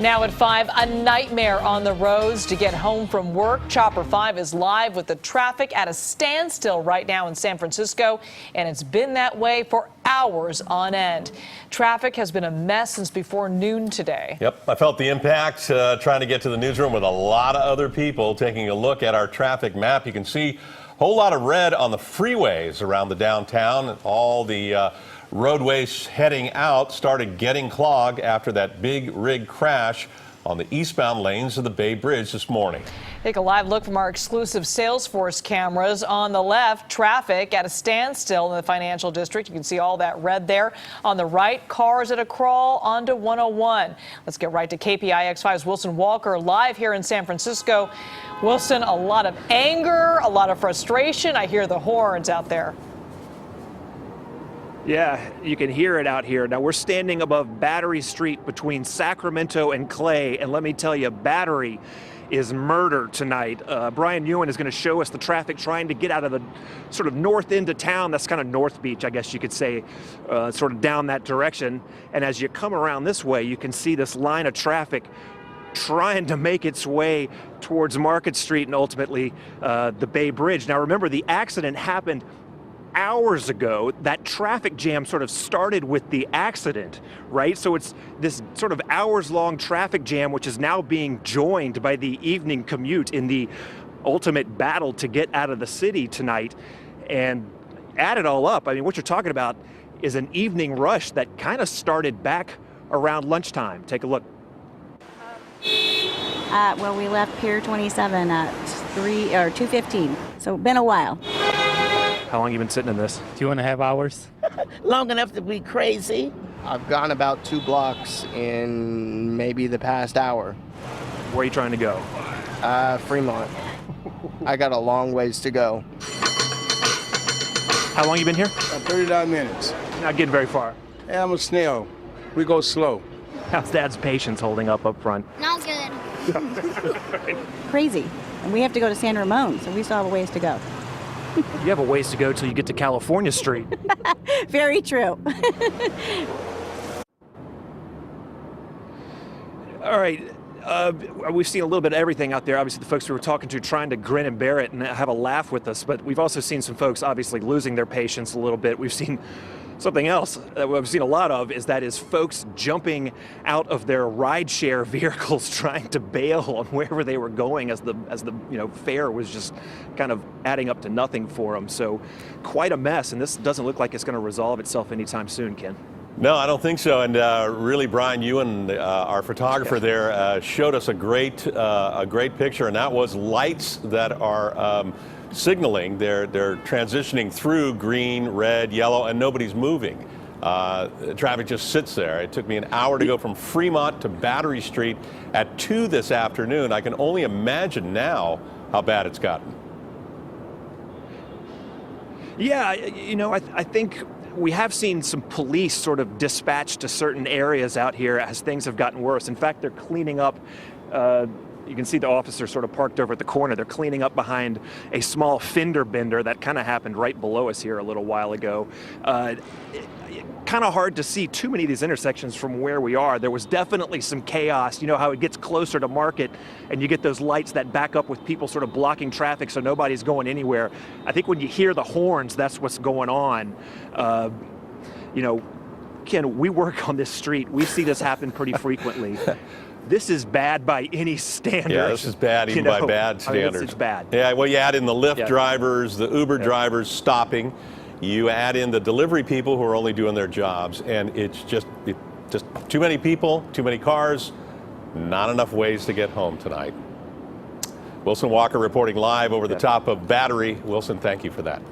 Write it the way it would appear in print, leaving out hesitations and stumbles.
Now at 5, a nightmare on the roads to get home from work. Chopper 5 is live with the traffic at a standstill right now in San Francisco, and it's been that way for hours on end. Traffic has been a mess since before noon today. Yep, I felt the impact trying to get to the newsroom with a lot of other people. Taking a look at our traffic map, you can see a whole lot of red on the freeways around the downtown. All the roadways heading out started getting clogged after that big rig crash on the eastbound lanes of the Bay Bridge this morning. Take a live look from our exclusive Salesforce cameras. On the left, traffic at a standstill in the financial district. You can see all that red there. On the right, cars at a crawl onto 101. Let's get right to KPIX 5's Wilson Walker live here in San Francisco. Wilson, a lot of anger, a lot of frustration. I hear the horns out there. Yeah, you can hear it out here. Now, we're standing above Battery Street between Sacramento and Clay, and let me tell you, Battery is murder tonight. Brian Ewan is going to show us the traffic trying to get out of the sort of north end of town. That's kind of North Beach, I guess you could say, sort of down that direction. And as you come around this way, you can see this line of traffic trying to make its way towards Market Street and ultimately the Bay Bridge. Now, remember, the accident happened hours ago. That traffic jam sort of started with the accident, right? So it's this sort of hours-long traffic jam, which is now being joined by the evening commute in the ultimate battle to get out of the city tonight. And add it all up, I mean, what you're talking about is an evening rush that kind of started back around lunchtime. Take a look. Well, we left Pier 27 at 2:15, so been a while. How long have you been sitting in this? 2.5 hours. Long enough to be crazy. I've gone about 2 blocks in maybe the past hour. Where are you trying to go? Fremont. I got a long ways to go. How long you been here? 39 minutes. Not getting very far. Yeah, I'm a snail. We go slow. How's Dad's patience holding up front? Not good. Crazy. And we have to go to San Ramon, so we still have a ways to go. You have a ways to go till you get to California Street. Very true. All right. We've seen a little bit of everything out there. Obviously, the folks we were talking to trying to grin and bear it and have a laugh with us. But we've also seen some folks obviously losing their patience a little bit. We've seen something else that we've seen a lot of is folks jumping out of their rideshare vehicles trying to bail on wherever they were going as the fare was just kind of adding up to nothing for them. So quite a mess, and this doesn't look like it's going to resolve itself anytime soon, Ken. No, I don't think so. And really, Brian Ewan, our photographer there, showed us a great picture, and that was lights that are signaling they're transitioning through green, red, yellow, and nobody's moving. Traffic just sits there. It took me an hour to go from Fremont to Battery Street at 2 this afternoon. I can only imagine now how bad it's gotten. Yeah, I think we have seen some police sort of dispatched to certain areas out here as things have gotten worse. In fact, they're cleaning up. You can see the officer sort of parked over at the corner. They're cleaning up behind a small fender bender that kind of happened right below us here a little while ago. Kind of hard to see too many of these intersections from where we are. There was definitely some chaos. You know how it gets closer to Market and you get those lights that back up with people sort of blocking traffic so nobody's going anywhere. I think when you hear the horns, that's what's going on. Ken, we work on this street. We see this happen pretty frequently. This is bad by any standard. Yeah, this is bad even by bad standards. It's bad. Yeah, well, you add in the Lyft drivers, the Uber drivers stopping. You add in the delivery people who are only doing their jobs, and it's just too many people, too many cars, not enough ways to get home tonight. Wilson Walker reporting live over the top of Battery. Wilson, thank you for that.